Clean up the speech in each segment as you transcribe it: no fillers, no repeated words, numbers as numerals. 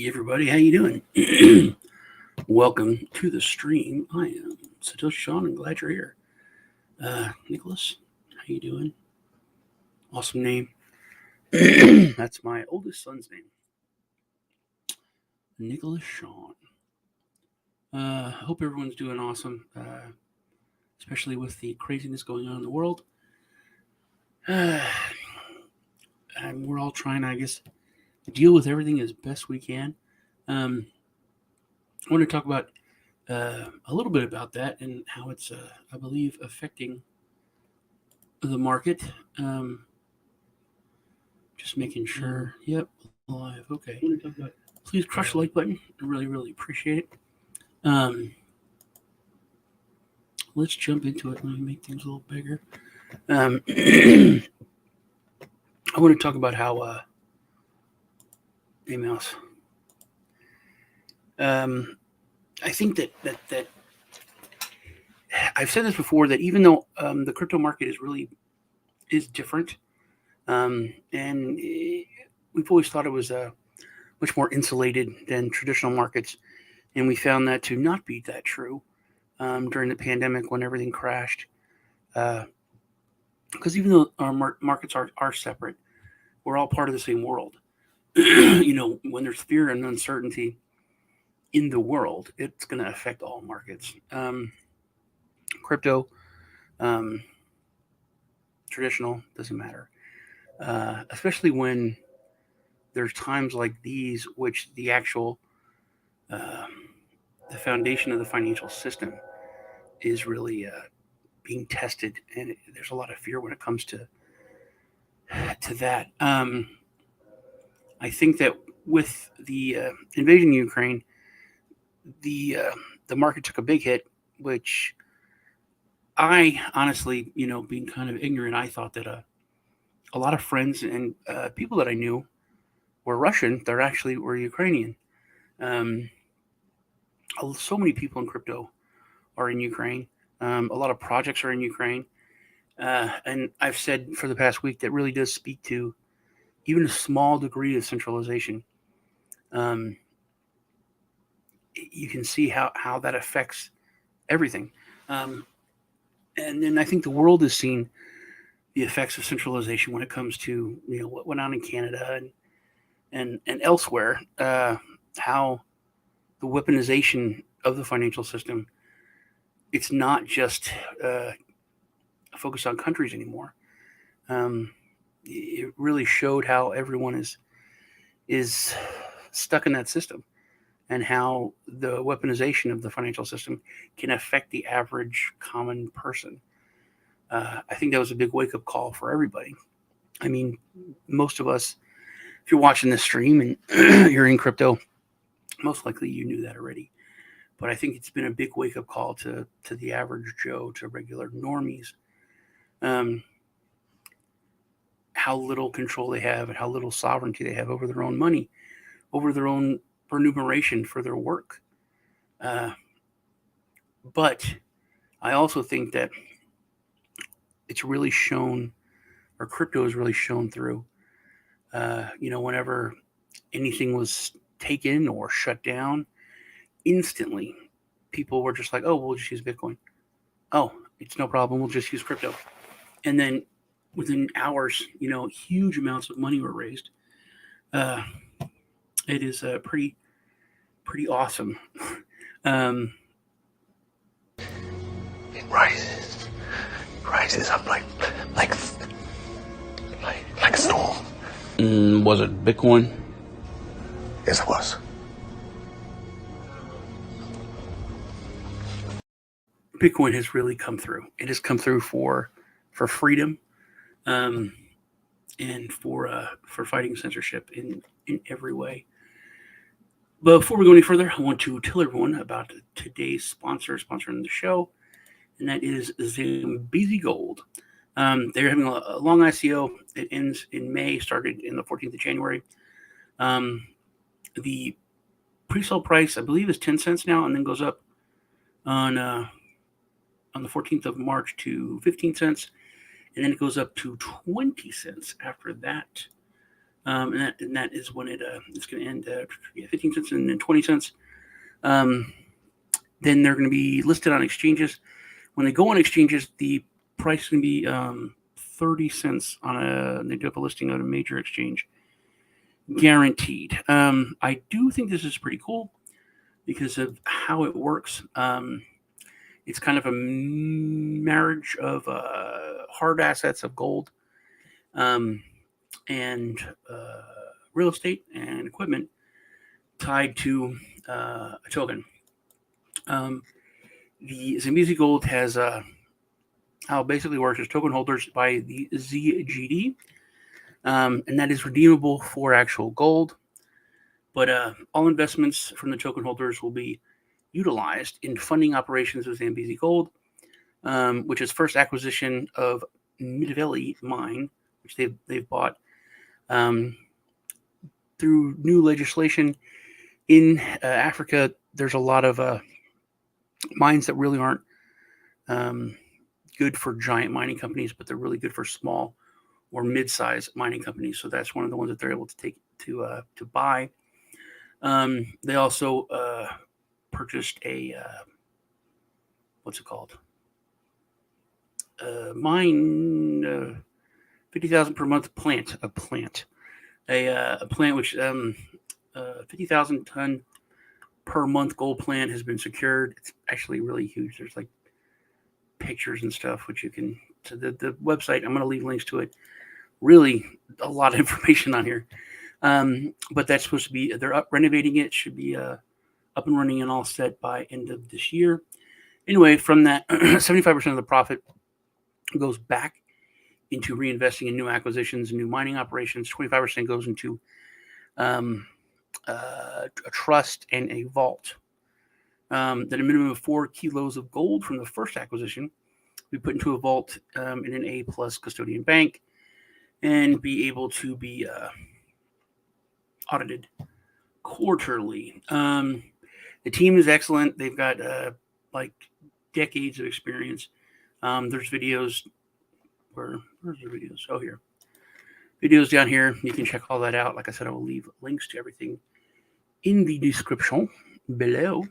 everybody, how you doing? Welcome to the stream. I am Satoshi Sean. I'm glad you're here. Nicholas, how you doing? Awesome name. That's my oldest son's name, Nicholas Sean. Hope everyone's doing awesome, especially with the craziness going on in the world. And we're all trying, I guess, to deal with everything as best we can. I want to talk about a little bit about that and how it's, I believe, affecting the market. Just making sure. Yep, live. Okay. Please crush the like button. I really, really appreciate it. Let's jump into it. Let me make things a little bigger. I want to talk about how hey mouse. I think that I've said this before, that even though the crypto market is different, and we've always thought it was much more insulated than traditional markets, and we found that to not be that true during the pandemic when everything crashed. Because even though our markets are separate, we're all part of the same world. When there's fear and uncertainty in the world, it's going to affect all markets. Crypto, traditional, doesn't matter. Especially when there's times like these, which the actual the foundation of the financial system is really being tested, and there's a lot of fear when it comes to that. I think that with the invasion of Ukraine, the market took a big hit, which I honestly, being kind of ignorant, I thought that a lot of friends and people that I knew were Russian. They're actually were Ukrainian. So many people in crypto are in Ukraine. A lot of projects are in Ukraine. And I've said for the past week that really does speak to even a small degree of centralization. You can see how that affects everything. And then I think the world has seen the effects of centralization when it comes to what went on in Canada and elsewhere. How the weaponization of the financial system, it's not just focused on countries anymore. It really showed how everyone is stuck in that system, and how the weaponization of the financial system can affect the average common person. I think that was a big wake-up call for everybody. I mean, most of us, if you're watching this stream and you're in crypto, most likely you knew that already. But I think it's been a big wake-up call to the average Joe, to regular normies, how little control they have and how little sovereignty they have over their own money, over their own remuneration for their work. But I also think that it's really shown, or crypto has really shown through, whenever anything was taken or shut down, instantly people were just like, oh, we'll just use Bitcoin. Oh, it's no problem. We'll just use crypto. And then within hours, huge amounts of money were raised. It is pretty awesome. It rises up like a storm. Was it Bitcoin? Yes, it was. Bitcoin has really come through. It has come through for freedom, and for fighting censorship in every way. But before we go any further, I want to tell everyone about today's sponsoring the show, and that is Zambezi Gold. They're having a long ICO. It ends in May, started in the 14th of January. The pre-sale price, I believe, is 10 cents now, and then goes up on the 14th of March to 15 cents, and then it goes up to 20 cents after that. and that is when it's going to end 15 cents and then 20 cents. Then they're going to be listed on exchanges. When they go on exchanges, the price is going to be 30 cents they do a listing on a major exchange, guaranteed. I do think this is pretty cool because of how it works. It's kind of a marriage of hard assets of gold and real estate and equipment tied to a token. The Zambezi Gold has how it basically works is token holders buy the ZGD, and that is redeemable for actual gold. But all investments from the token holders will be utilized in funding operations of Zambezi Gold, which is first acquisition of Midvalley mine, which they've bought through new legislation in Africa. There's a lot of mines that really aren't good for giant mining companies, but they're really good for small or mid-sized mining companies. So that's one of the ones that they're able to take to buy. They also purchased a what's it called? Mine 50,000 per month plant. A plant which 50,000 ton per month gold plant has been secured. It's actually really huge. There's like pictures and stuff which you can to the website. I'm going to leave links to it. Really a lot of information on here. But that's supposed to be, they're renovating it. Should be up and running and all set by end of this year. Anyway, from that, 75% of the profit goes back into reinvesting in new acquisitions, new mining operations. 25% goes into a trust and a vault. Then a minimum of 4 kilos of gold from the first acquisition we put into a vault in an A+ custodian bank and be able to be audited quarterly. The team is excellent. They've got like decades of experience. There's videos. Where's the videos? Oh, here. Videos down here. You can check all that out. Like I said, I will leave links to everything in the description below.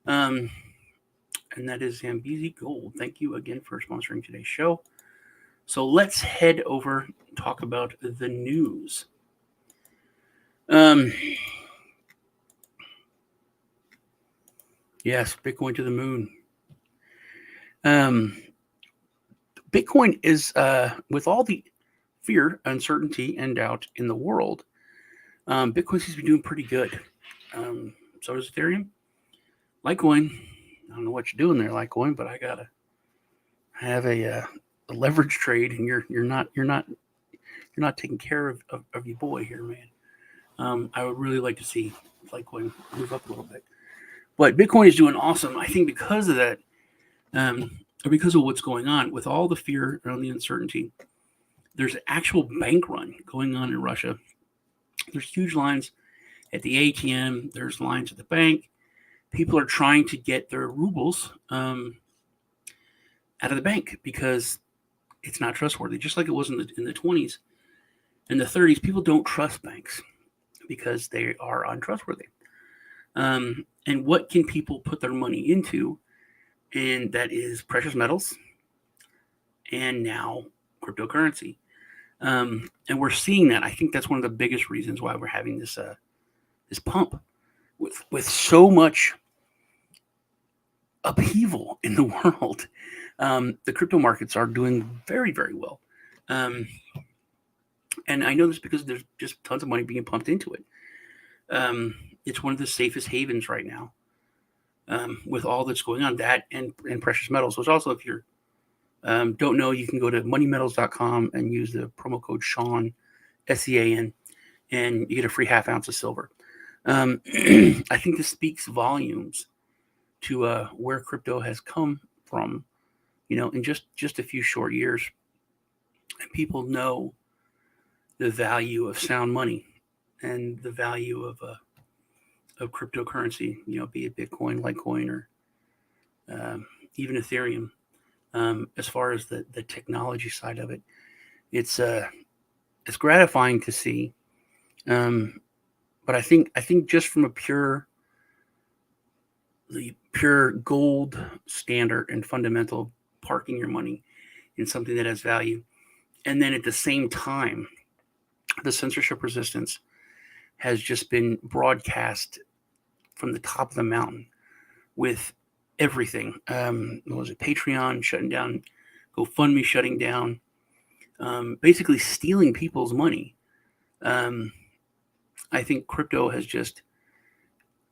And that is Zambezi Gold. Thank you again for sponsoring today's show. So let's head over and talk about the news. Yes, Bitcoin to the moon. Bitcoin is, with all the fear, uncertainty, and doubt in the world, Bitcoin seems to be doing pretty good. So does Ethereum. Litecoin, I don't know what you're doing there, Litecoin, but I have a leverage trade, and you're not taking care of your boy here, man. I would really like to see Litecoin move up a little bit, but Bitcoin is doing awesome. I think because of that, or because of what's going on with all the fear around the uncertainty, there's an actual bank run going on in Russia. There's huge lines at the ATM. There's lines at the bank. People are trying to get their rubles out of the bank because it's not trustworthy. Just like it was in the 20s and the 30s, people don't trust banks because they are untrustworthy. And what can people put their money into? And that is precious metals and now cryptocurrency. And we're seeing that. I think that's one of the biggest reasons why we're having this pump with so much upheaval in the world. The crypto markets are doing very, very well. And I know this because there's just tons of money being pumped into it. It's one of the safest havens right now. With all that's going on, that and precious metals. Which also, if you don't know, you can go to moneymetals.com and use the promo code Sean, SEAN, and you get a free half ounce of silver. I think this speaks volumes to where crypto has come from, in just a few short years. And people know the value of sound money and the value of cryptocurrency, be it Bitcoin, Litecoin, or even Ethereum. As far as the technology side of it, it's gratifying to see But I think just from the pure gold standard and fundamental, parking your money in something that has value, and then at the same time, the censorship resistance has just been broadcast from the top of the mountain with everything. What was it? Patreon shutting down, GoFundMe shutting down, basically stealing people's money. I think crypto has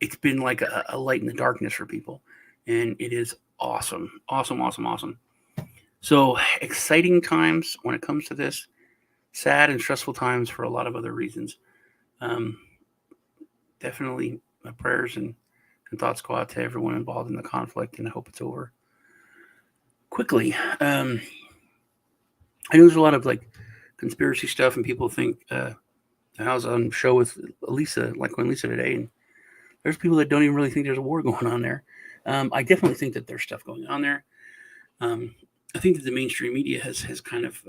it's been like a light in the darkness for people. And it is awesome. Awesome, awesome, awesome. So exciting times when it comes to this. Sad and stressful times for a lot of other reasons. Definitely my prayers and thoughts go out to everyone involved in the conflict, and I hope it's over quickly. I know there's a lot of like conspiracy stuff, and people think I was on a show with Lisa, like when Lisa today, and there's people that don't even really think there's a war going on there. I definitely think that there's stuff going on there. I think that the mainstream media has kind of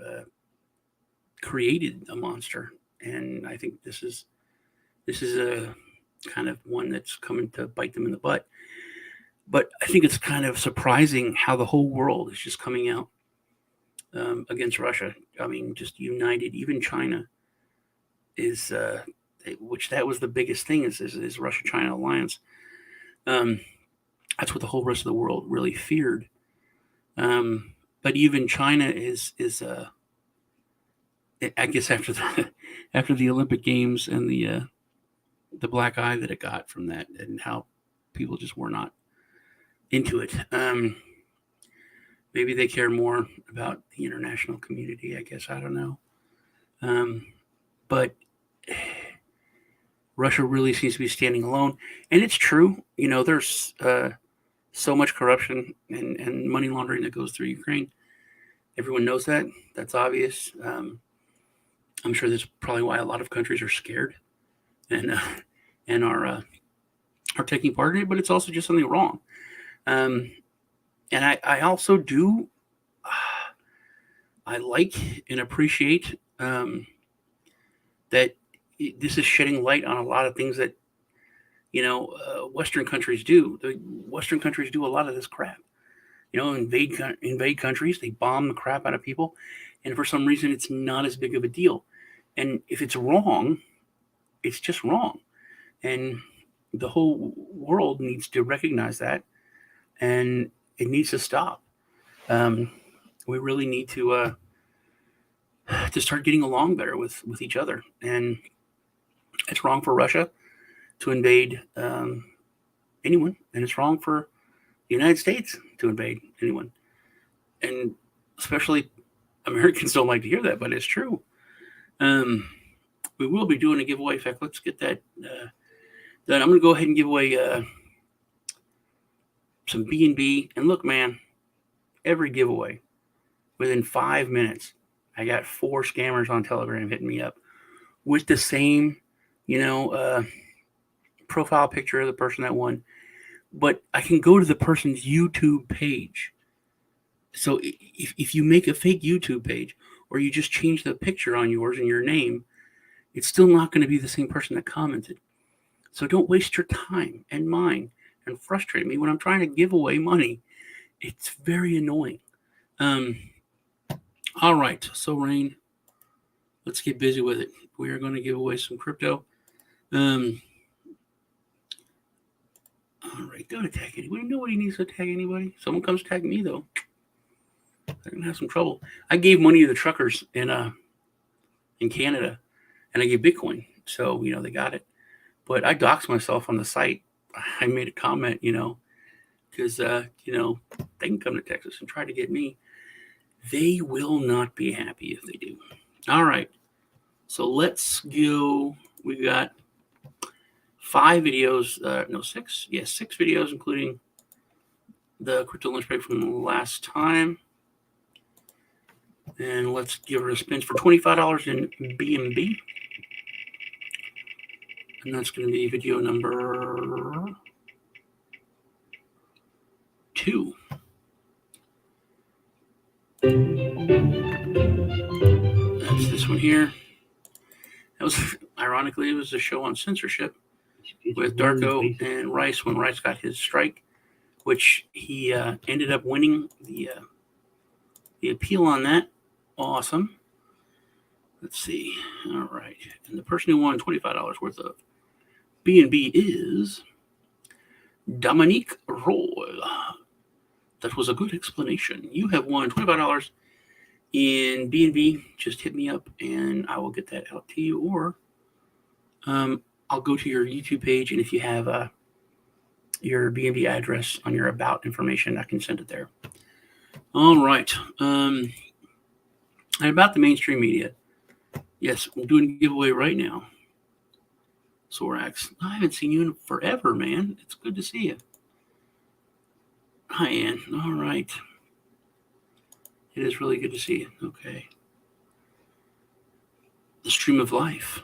created a monster, and I think this is a kind of one that's coming to bite them in the butt. But I think it's kind of surprising how the whole world is just coming out against Russia. I mean, just united. Even China is, which that was the biggest thing is Russia-China alliance. That's what the whole rest of the world really feared. But even China is I guess after the Olympic Games and the black eye that it got from that, and how people just were not into it. Maybe they care more about the international community, I guess. I don't know. But Russia really seems to be standing alone. And it's true. There's so much corruption and money laundering that goes through Ukraine. Everyone knows that. That's obvious. I'm sure that's probably why a lot of countries are scared and are taking part in it, but it's also just something wrong. And I also do, I like and appreciate that this is shedding light on a lot of things that, Western countries do. The Western countries do a lot of this crap. Invade countries, they bomb the crap out of people, and for some reason it's not as big of a deal. And if it's wrong, it's just wrong. And the whole world needs to recognize that, and it needs to stop. We really need to start getting along better with each other. And it's wrong for Russia to invade anyone, and it's wrong for the United States to invade anyone. And especially Americans don't like to hear that, but it's true. We will be doing a giveaway. In fact, let's get that done. I'm going to go ahead and give away some B&B. And look, man, every giveaway, within 5 minutes, I got 4 scammers on Telegram hitting me up with the same, profile picture of the person that won. But I can go to the person's YouTube page. So if you make a fake YouTube page, or you just change the picture on yours and your name, it's still not going to be the same person that commented. So don't waste your time and mine and frustrate me when I'm trying to give away money. It's very annoying. All right. So, Rain, let's get busy with it. We are going to give away some crypto. All right. Don't attack anybody. Nobody needs to attack anybody. Someone comes attack me, though. They're going to have some trouble. I gave money to the truckers in Canada, and I gave Bitcoin. So, they got it. But I doxed myself on the site. I made a comment, because, they can come to Texas and try to get me. They will not be happy if they do. All right. So let's go. We got 5 videos. No, 6. Yes, 6 videos, including the crypto lunchbreak from the last time. And let's give her a spin for $25 in BNB. And that's going to be video number 2. That's this one here. That was ironic. Ironically, it was a show on censorship with Darko and Rice when Rice got his strike, which he ended up winning the appeal on that. Awesome. Let's see. All right. And the person who won $25 worth of B&B is Dominique Roll. That was a good explanation. You have won $25 in B&B. Just hit me up and I will get that out to you. Or I'll go to your YouTube page, and if you have your B&B address on your about information, I can send it there. All right. And about the mainstream media. Yes, we're doing a giveaway right now. Sorax, I haven't seen you in forever, man. It's good to see you. Hi, Ann. All right. It is really good to see you. Okay. The stream of life.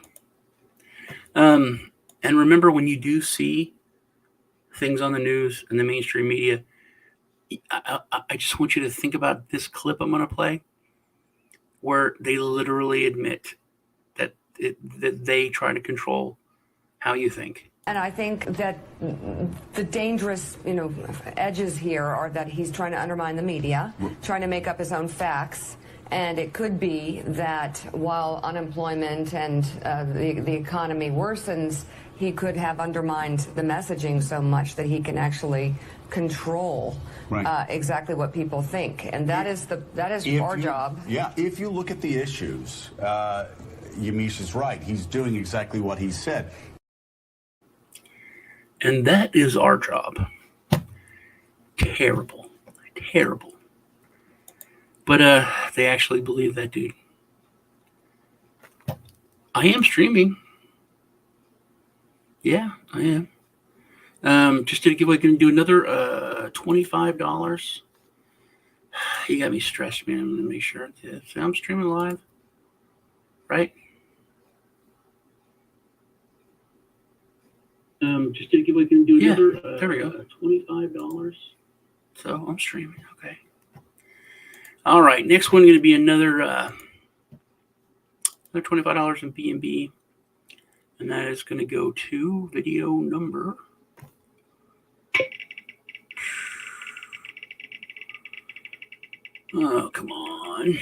And remember, when you do see things on the news and the mainstream media, I just want you to think about this clip I'm going to play, where they literally admit that they try to control how you think. And I think that the dangerous, edges here are that he's trying to undermine the media, trying to make up his own facts. And it could be that while unemployment and the economy worsens, he could have undermined the messaging so much that he can actually control exactly what people think. And that is our job. Yeah, if you look at the issues, Yamiche is right. He's doing exactly what he said. And that is our job. Terrible. Terrible. But they actually believe that, dude. I am streaming. Yeah, I am. Just did a giveaway. Going to do another $25. You got me stressed, man. I'm going to make sure. So I'm streaming live. Right? Just did a giveaway. Going to do another there we go. $25. So I'm streaming. Okay. All right. Next one going to be another $25 in B&B. And that is going to go to video number. Oh, come on.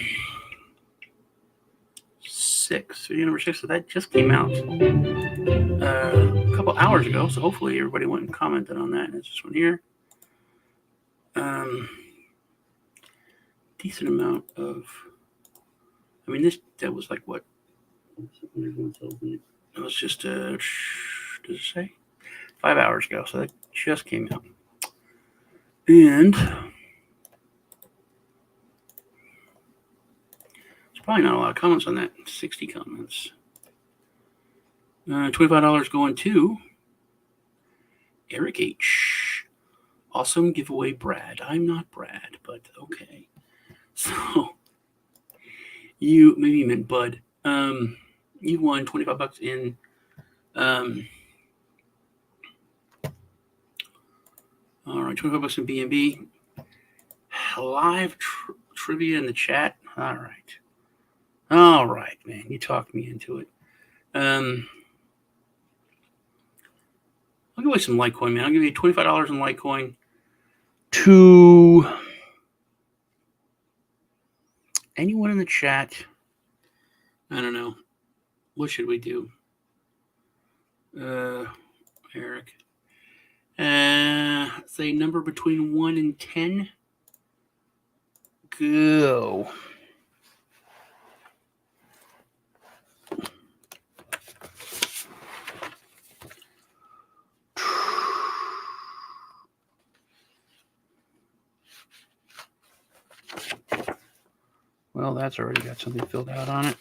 6. Video number 6. So that just came out a couple hours ago. So hopefully everybody went and commented on that. And it's this one here. Decent amount of. I mean, that was like what? It was just, does it say? 5 hours ago. So that just came out. And there's probably not a lot of comments on that. 60 comments. $25 going to Eric H. Awesome giveaway, Brad. I'm not Brad, but okay. So maybe you meant Bud. You won $25 in all right, $25 in B&B. Live trivia in the chat. All right, man. You talked me into it. I'll give away some Litecoin, man. I'll give you $25 in Litecoin to anyone in the chat. I don't know. What should we do? Eric. Say number between 1 and 10. Go. Well, that's already got something filled out on it.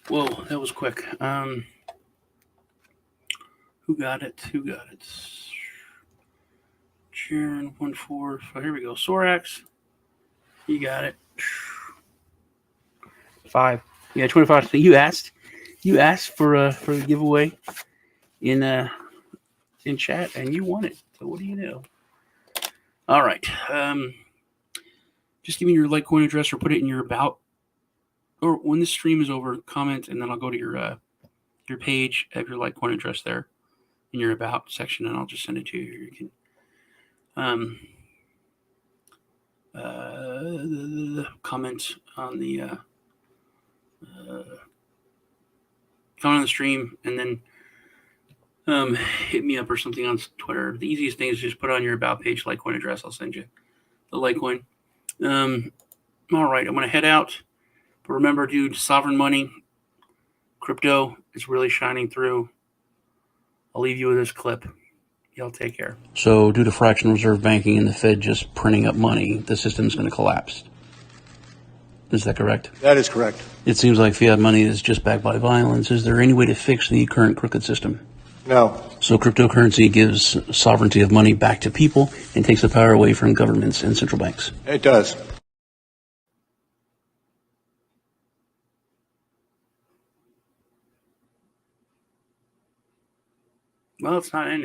Whoa, that was quick. Who got it? Sharon 1-4. So here we go. Sorax. You got it. 5. Yeah, 25. So you asked for the giveaway in chat, and you won it. So what do you know? All right. just give me your Litecoin address or put it in your about. Or when this stream is over, comment, and then I'll go to your page, have your Litecoin address there in your about section, and I'll just send it to you. You can comment on the comment on the stream, and then hit me up or something on Twitter. The easiest thing is just put on your about page Litecoin address. I'll send you the Litecoin. All right, I'm going to head out. But remember, dude, sovereign money, crypto is really shining through. I'll leave you with this clip. Y'all take care. So due to fractional reserve banking and the Fed just printing up money, the system's going to collapse. Is that correct? That is correct. It seems like fiat money is just backed by violence. Is there any way to fix the current crooked system? No. So cryptocurrency gives sovereignty of money back to people and takes the power away from governments and central banks. It does. Well, it's not ending.